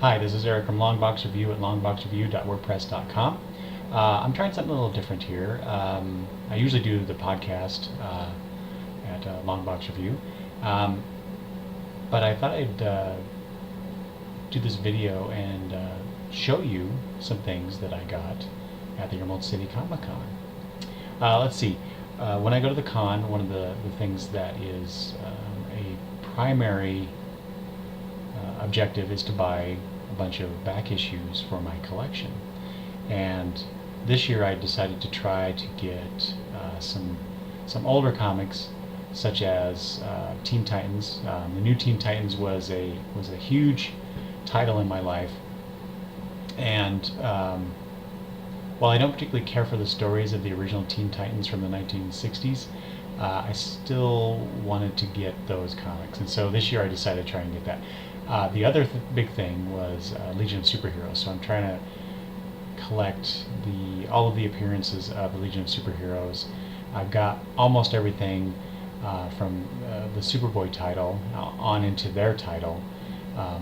Hi, this is Eric from Longbox Review at longboxreview.wordpress.com. I'm trying something a little different here. I usually do the podcast at Longbox Review, but I thought I'd do this video and show you some things that I got at the Emerald City Comicon. Let's see. When I go to the con, one of the things that is a primary objective is to buy a bunch of back issues for my collection. And this year I decided to try to get some older comics, such as Teen Titans. The new Teen Titans was a huge title in my life, and while I don't particularly care for the stories of the original Teen Titans from the 1960s, I still wanted to get those comics, and so this year I decided to try and get that. The other big thing was Legion of Superheroes, so I'm trying to collect all of the appearances of the Legion of Superheroes. I've got almost everything from the Superboy title on into their title,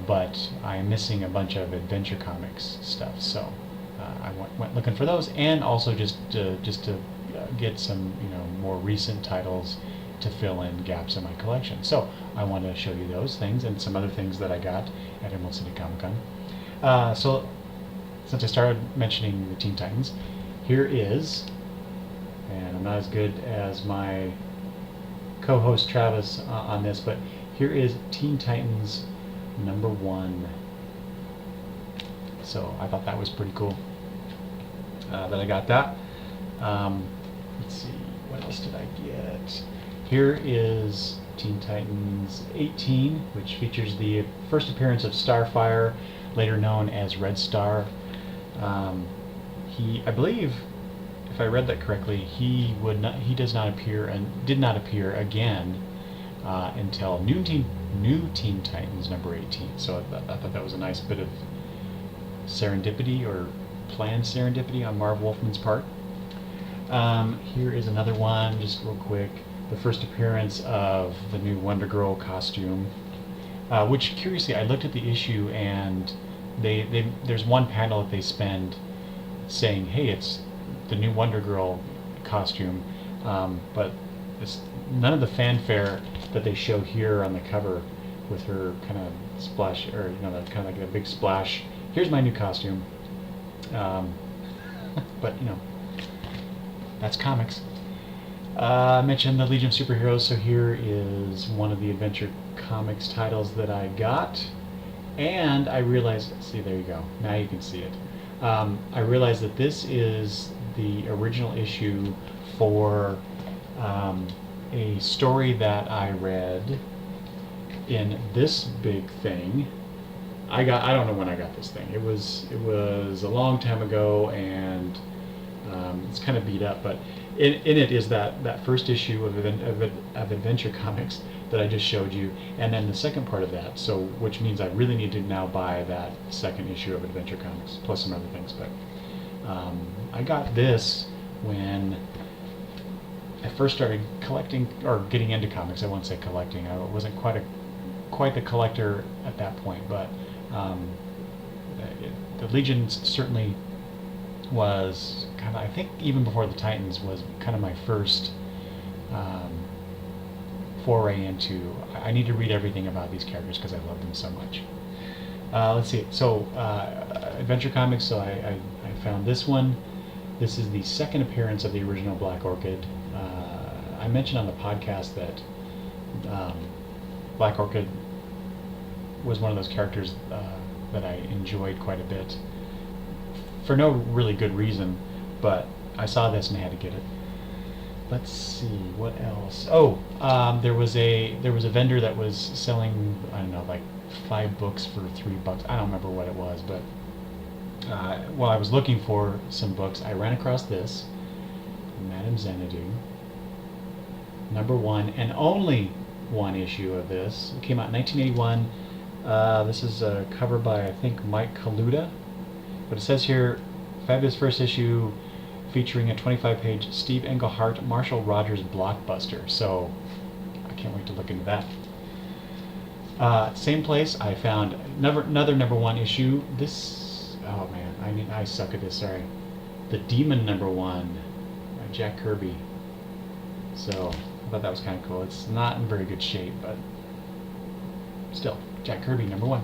but I'm missing a bunch of Adventure Comics stuff, so I went looking for those, and also just to get some more recent titles to fill in gaps in my collection. So I want to show you those things and some other things that I got at Emerald City Comicon. So since I started mentioning the Teen Titans, here is, and I'm not as good as my co-host Travis on this, but here is Teen Titans #1. So I thought that was pretty cool that I got that. Let's see, what else did I get? Here is Teen Titans 18, which features the first appearance of Starfire, later known as Red Star. I believe, if I read that correctly, he does not appear and did not appear again until New Teen Titans #18. So I thought that was a nice bit of serendipity, or planned serendipity on Marv Wolfman's part. Here is another one, just real quick. The first appearance of the new Wonder Girl costume, which curiously I looked at the issue, and there's one panel that they spend saying, hey, it's the new Wonder Girl costume, but it's none of the fanfare that they show here on the cover with her kind of splash, or that kind of like a big splash. Here's my new costume, but that's comics. I mentioned the Legion of Superheroes, so here is one of the Adventure Comics titles that I got, and I realized, see, there you go, now you can see it. I realized that this is the original issue for a story that I read in this big thing. I don't know when I got this thing. It was a long time ago, and it's kind of beat up, but in it is that first issue of Adventure Comics that I just showed you, and then the second part of that, so which means I really need to now buy that second issue of Adventure Comics, plus some other things. But I got this when I first started collecting, or getting into comics. I won't say collecting. I wasn't quite the collector at that point, but the Legion certainly was kind of, I think even before the Titans, was kind of my first foray into, I need to read everything about these characters because I love them so much. Let's see, so Adventure Comics, so I found this one. This is the second appearance of the original Black Orchid. I mentioned on the podcast that Black Orchid was one of those characters that I enjoyed quite a bit, for no really good reason, but I saw this and I had to get it. Let's see, what else? Oh, there was a vendor that was selling, I don't know, like 5 books for $3. I don't remember what it was, but while I was looking for some books, I ran across this, Madame Xanadu, #1, and only one issue of this. It came out in 1981. This is a cover by, I think, Mike Kaluta. But it says here, fabulous first issue featuring a 25-page Steve Englehart, Marshall Rogers blockbuster. So I can't wait to look into that. Same place, I found another #1 issue. This, oh man, I suck at this, sorry. The Demon #1 by Jack Kirby. So, I thought that was kind of cool. It's not in very good shape, but still, Jack Kirby #1.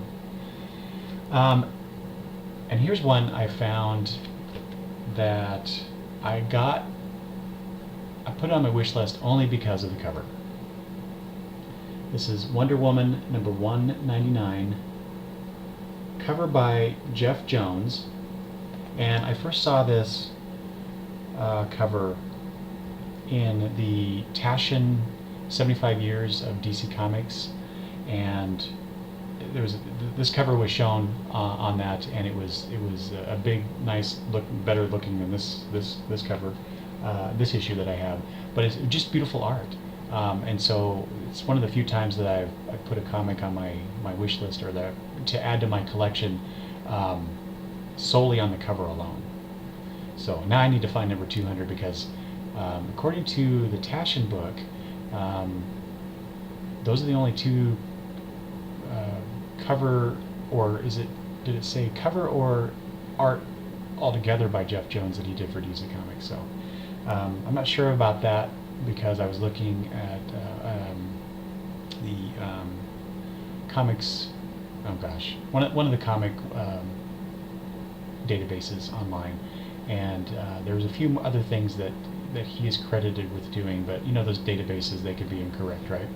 And here's one I found that I put it on my wish list only because of the cover. This is Wonder Woman #199, cover by Jeff Jones, and I first saw this cover in the Taschen 75 Years of DC Comics, and this cover was shown on that, and it was a big, nice look, better looking than this cover, this issue that I have. But it's just beautiful art, and so it's one of the few times that I put a comic on my wish list, or to add to my collection, solely on the cover alone. So now I need to find #200 because according to the Taschen book, those are the only two cover, or did it say cover or art altogether by Jeff Jones that he did for DC Comics? So I'm not sure about that because I was looking at the comics, oh gosh, one of the comic databases online, and there's a few other things that he is credited with doing, but you know those databases, they could be incorrect, right?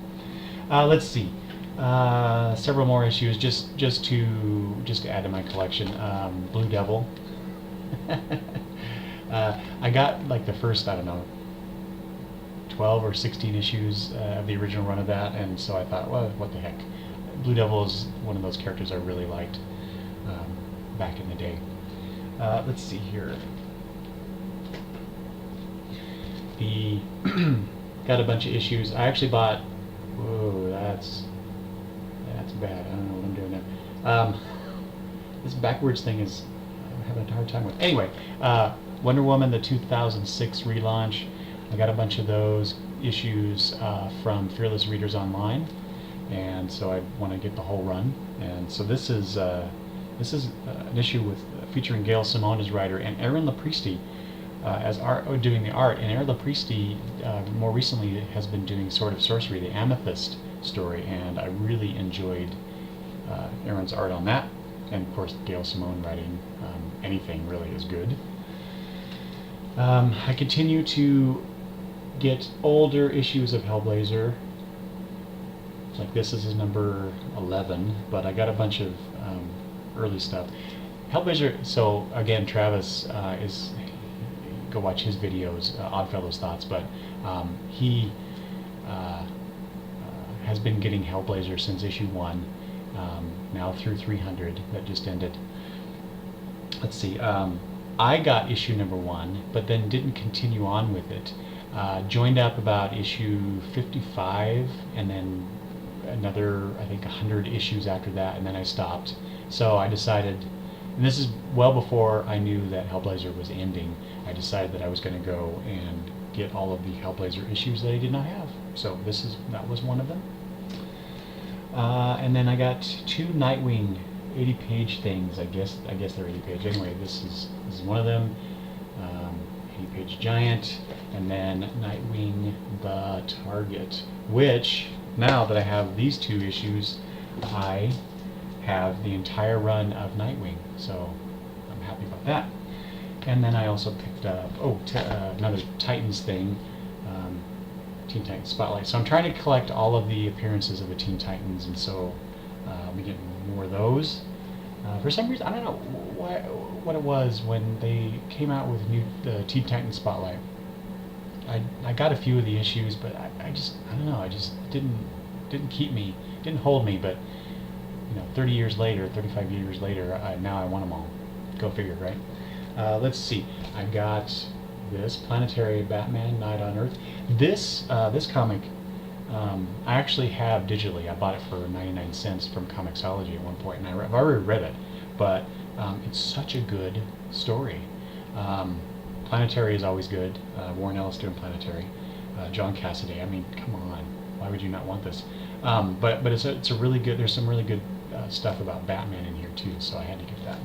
Let's see. Several more issues just to add to my collection. Blue Devil. I got like the first, I don't know, 12 or 16 issues of the original run of that, and so I thought, well, what the heck. Blue Devil is one of those characters I really liked back in the day. Let's see here. Got a bunch of issues. I actually bought, whoa, that's bad. I don't know what I'm doing there. This backwards thing is, I'm having a hard time with. Anyway, Wonder Woman, the 2006 relaunch. I got a bunch of those issues from Fearless Readers Online, and so I want to get the whole run. And so this is an issue featuring Gail Simone as writer and Aaron Lopristi as doing the art. And Aaron Lopristi more recently has been doing Sword of Sorcery, the Amethyst story, and I really enjoyed Aaron's art on that. And of course, Gail Simone writing anything really is good. I continue to get older issues of Hellblazer. Like this is his number 11, but I got a bunch of early stuff. Hellblazer, so again, Travis go watch his videos, Oddfellows Thoughts, but he has been getting Hellblazer since issue 1, now through 300 that just ended. Let's see, I got issue number 1, but then didn't continue on with it. Joined up about issue 55, and then another, I think, 100 issues after that, and then I stopped. So I decided, and this is well before I knew that Hellblazer was ending, I decided that I was going to go and get all of the Hellblazer issues that I did not have. So that was one of them. And then I got 2 Nightwing 80-page things. I guess they're 80-page. Anyway, this is one of them. 80-page giant, and then Nightwing the Target, which now that I have these 2 issues, I have the entire run of Nightwing, so I'm happy about that. And then I also picked up another Titans thing, Teen Titans Spotlight. So I'm trying to collect all of the appearances of the Teen Titans, and so I'll be getting more of those. For some reason, I don't know what it was when they came out with the Teen Titans Spotlight. I got a few of the issues, but I don't know, I just didn't hold me. But 30 years later, 35 years later, now I want them all. Go figure, right? Let's see. I got this Planetary Batman Night on Earth. This comic I actually have digitally. I bought it for 99 cents from Comixology at one point, and I've already read it, but it's such a good story. Planetary is always good. Warren Ellis doing Planetary. John Cassaday, I mean, come on. Why would you not want this? But it's a really good. There's some really good stuff about Batman in here too, so I had to get that.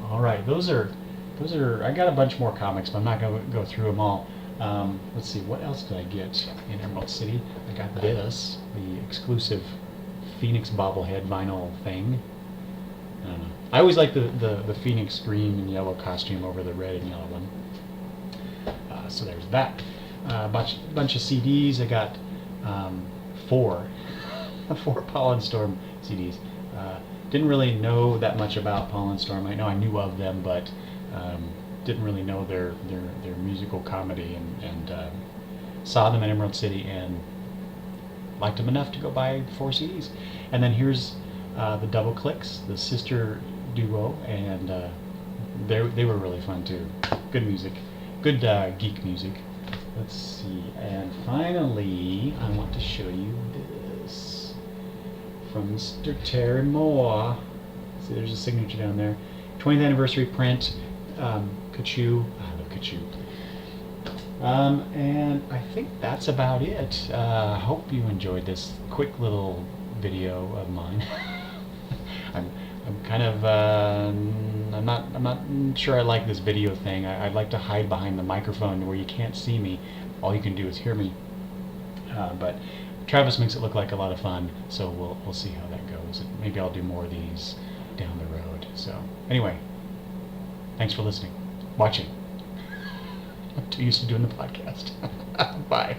All right, those are. I got a bunch more comics, but I'm not going to go through them all. Let's see, what else did I get in Emerald City? I got this, the exclusive Phoenix bobblehead vinyl thing. I don't know. I always like the Phoenix green and yellow costume over the red and yellow one. So there's that. Bunch of CDs. I got four Pollen Storm CDs. Didn't really know that much about Pollen Storm. I know I knew of them, but didn't really know their musical comedy, and saw them at Emerald City and liked them enough to go buy 4 CDs. And then here's the Double Clicks, the sister duo, and they were really fun too. Good music, good geek music. Let's see, and finally I want to show you this from Mr. Terry Moore. See, there's a signature down there. 20th anniversary print. Kachu. I love Kachu. And I think that's about it. Hope you enjoyed this quick little video of mine. I'm kind of I'm not sure I like this video thing. I'd like to hide behind the microphone where you can't see me. All you can do is hear me. But Travis makes it look like a lot of fun, so we'll see how that goes. Maybe I'll do more of these down the road. So anyway, thanks for listening, watching. I'm too used to doing the podcast. Bye.